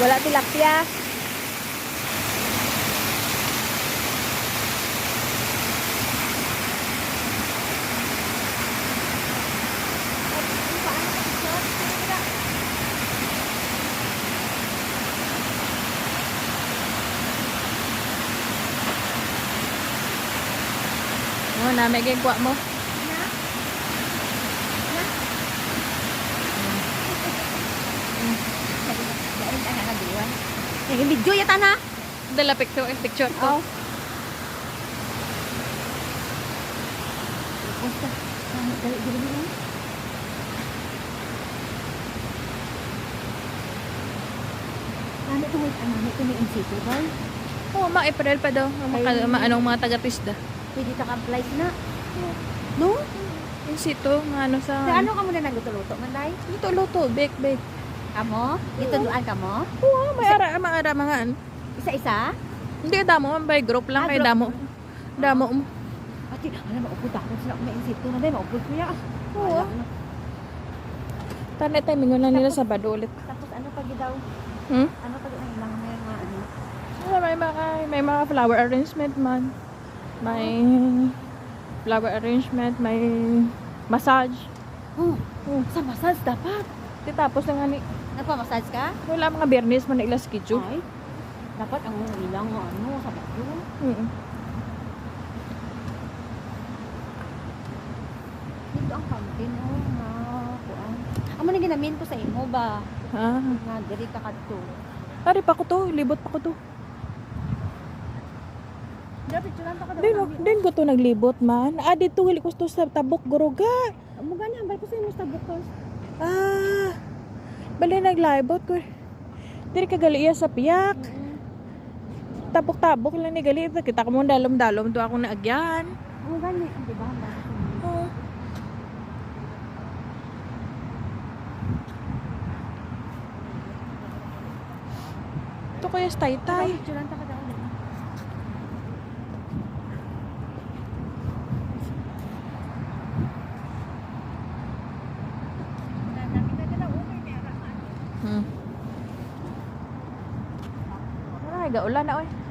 Wala tilapia. Oh, nami kay kuha mo. Yung video yata na. Dala picture ko. Oh. Basta. Dali mo. Ano ito may insito ba? Oo, ma-April pa daw. Anong mga taga-tisda. Pwede ta ka-apply na. No? Yung sito, nga ano sa... Sa ano ka muna nagluto-luto man day? Luto-luto, bake. Kamo? Dito duan kamo? Oo, may ara mga ano. Isa-isa? Hindi, damo. May group lang. May group. damo. Damo mo. Ati, alam mo, upod ako sila may insito na day. Maupod ko ya. Oo. Tanay timing na nila sa Sabado ulit. Tapos ano pag daw? Hmm? Ano pag ang ilang may mga ano? May mga flower arrangement man. May flower arrangement, may massage. Oh, sa massage dapat. Tapos na nga ni, Nagpa-massage ka? wala mga biyernes man na ila schedule. Ay, dapat ang ilang ano sa bago. Dito ang fountain oh, nga kuan. Amo na ginamin ko sa imo ba? Nga diri ka kadto. Ari pa ko to, libot pa ko to. Dapat picturean ta ka daw. Din ko to naglibot man. Dito wili ko to sa tabok guruga. Amo gani ambal ko sa imo sa bukos. Bali naglibot ko. Diri ka gali iya sa piyak. Tabok-tabok lang ni gali. Kita ko mo dalom-dalom to ako naagyan. Amo gani, di ba? Oo. Ito kaya sa taytay. Picturean ta ka daw. Wala, gaulan na oy.